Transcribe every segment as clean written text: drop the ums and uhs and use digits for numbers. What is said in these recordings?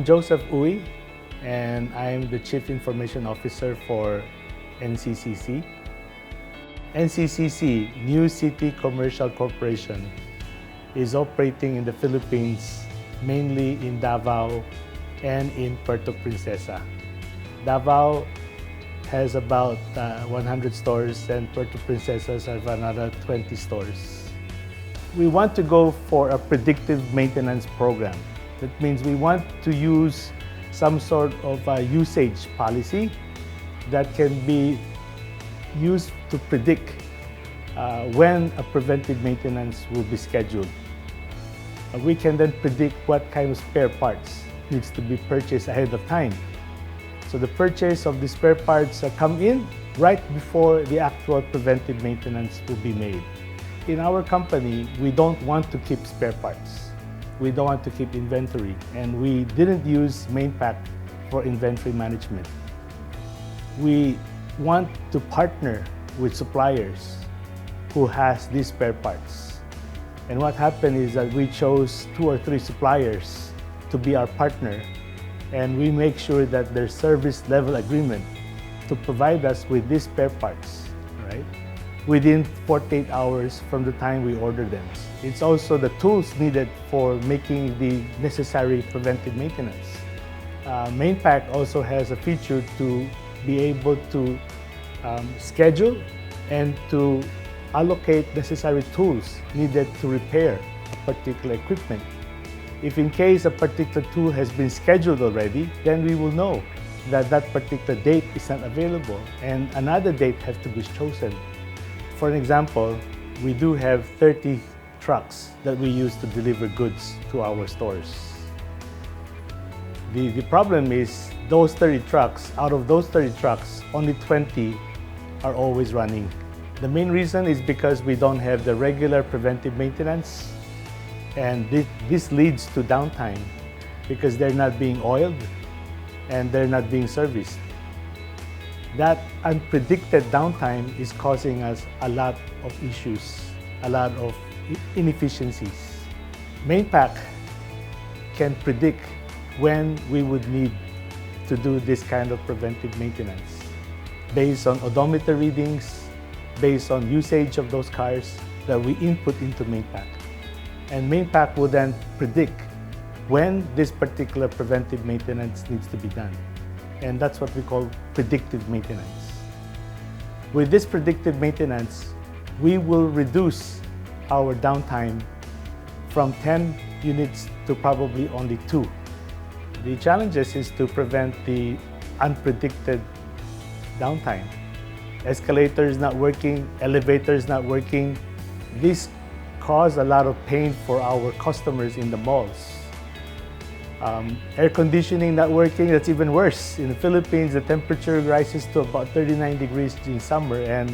I'm Joseph Uy, and I'm the Chief Information Officer for NCCC. NCCC, New City Commercial Corporation, is operating in the Philippines, mainly in Davao and in Puerto Princesa. Davao has about 100 stores, and Puerto Princesa has another 20 stores. We want to go for a predictive maintenance program. That means we want to use some sort of a usage policy that can be used to predict when a preventive maintenance will be scheduled. We can then predict what kind of spare parts needs to be purchased ahead of time. So the purchase of the spare parts come in right before the actual preventive maintenance will be made. In our company, we don't want to keep spare parts. We don't want to keep inventory, and we didn't use Mainpac for inventory management. We want to partner with suppliers who has these spare parts. And what happened is that we chose 2 or 3 suppliers to be our partner, and we make sure that their service level agreement to provide us with these spare parts, right, within 48 hours from the time we order them. It's also the tools needed for making the necessary preventive maintenance. Mainpac also has a feature to be able to schedule and to allocate necessary tools needed to repair a particular equipment. If in case a particular tool has been scheduled already, then we will know that that particular date is not available and another date has to be chosen. For an example, we do have 30 trucks that we use to deliver goods to our stores. The problem is those 30 trucks, out of those 30 trucks, only 20 are always running. The main reason is because we don't have the regular preventive maintenance, and this leads to downtime because they're not being oiled and they're not being serviced. That unpredicted downtime is causing us a lot of issues, a lot of inefficiencies. Mainpac can predict when we would need to do this kind of preventive maintenance based on odometer readings, based on usage of those cars that we input into Mainpac. And Mainpac will then predict when this particular preventive maintenance needs to be done. And that's what we call predictive maintenance. With this predictive maintenance, we will reduce our downtime from 10 units to probably only 2. The challenges is to prevent the unpredicted downtime. Escalators not working, elevators not working. This cause a lot of pain for our customers in the malls. Air conditioning not working, that's even worse. In the Philippines, the temperature rises to about 39 degrees in summer, and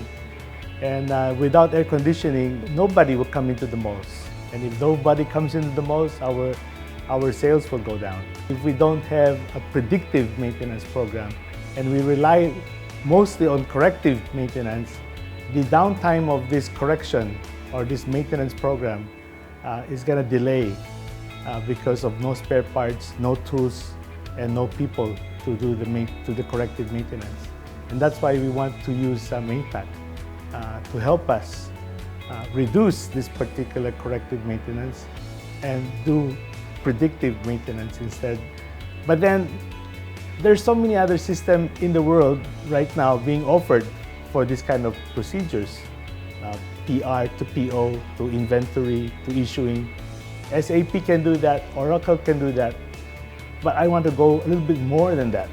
without air conditioning, nobody will come into the malls. And if nobody comes into the malls, our sales will go down. If we don't have a predictive maintenance program and we rely mostly on corrective maintenance, the downtime of this correction or this maintenance program is going to delay because of no spare parts, no tools, and no people to do the corrective maintenance. And that's why we want to use Mainpac to help us reduce this particular corrective maintenance and do predictive maintenance instead. But then there's so many other systems in the world right now being offered for this kind of procedures. PR to PO, to inventory, to issuing. SAP can do that, Oracle can do that, but I want to go a little bit more than that.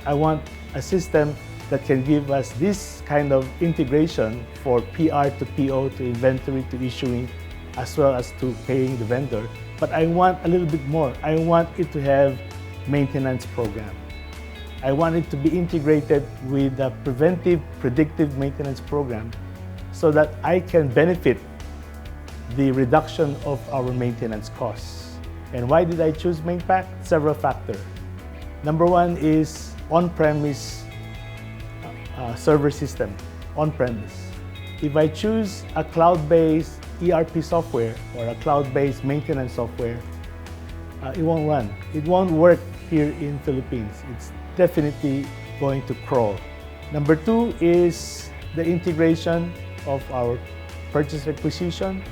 I want a system that can give us this kind of integration for PR to PO, to inventory, to issuing, as well as to paying the vendor. But I want a little bit more. I want it to have maintenance program. I want it to be integrated with a preventive, predictive maintenance program so that I can benefit the reduction of our maintenance costs. And why did I choose Mainpac? Several factors. Number one is on-premise server system, on-premise. If I choose a cloud-based ERP software or a cloud-based maintenance software, it won't run. It won't work here in Philippines. It's definitely going to crawl. Number two is the integration of our purchase requisition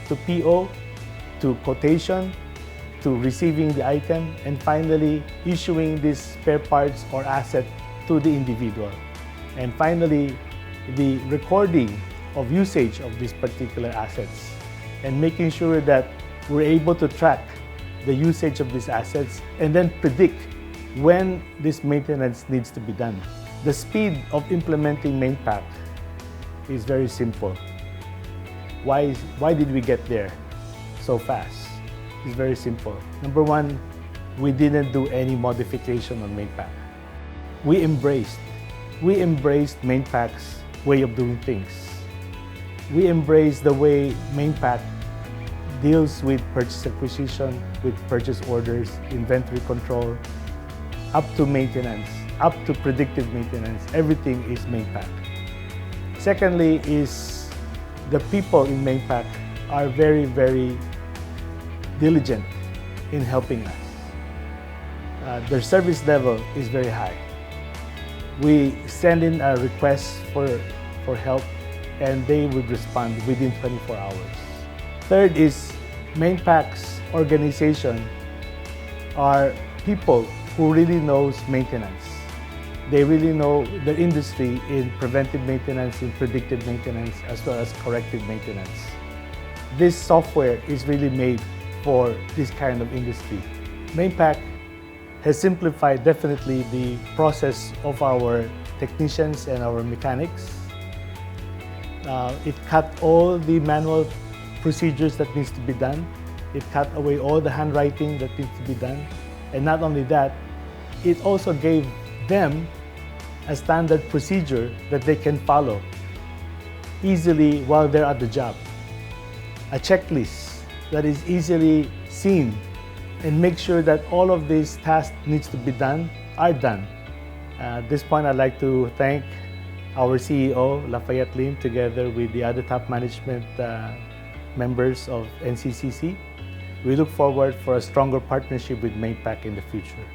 to PO, to quotation, to receiving the item, and finally issuing this spare parts or asset to the individual. And finally, the recording of usage of these particular assets and making sure that we're able to track the usage of these assets and then predict when this maintenance needs to be done. The speed of implementing Mainpac is very simple. Why did we get there so fast? It's very simple. Number one, we didn't do any modification on Mainpac. We embraced Mainpac's way of doing things. We embraced the way Mainpac deals with purchase acquisition, with purchase orders, inventory control, up to maintenance, up to predictive maintenance. Everything is Mainpac. Secondly is the people in Mainpac are very, very diligent in helping us. Their service level is very high. We send in a request for help and they would respond within 24 hours. Third is Mainpac's organization are people who really knows maintenance. They really know the industry in preventive maintenance, in predictive maintenance, as well as corrective maintenance. This software is really made for this kind of industry. Mainpac has simplified definitely the process of our technicians and our mechanics. It cut all the manual procedures that needs to be done. It cut away all the handwriting that needs to be done. And not only that, it also gave them a standard procedure that they can follow easily while they're at the job. A checklist that is easily seen and make sure that all of these tasks needs to be done are done. At this point, I'd like to thank our CEO, Lafayette Lim, together with the other top management members of NCCC. We look forward for a stronger partnership with Mainpac in the future.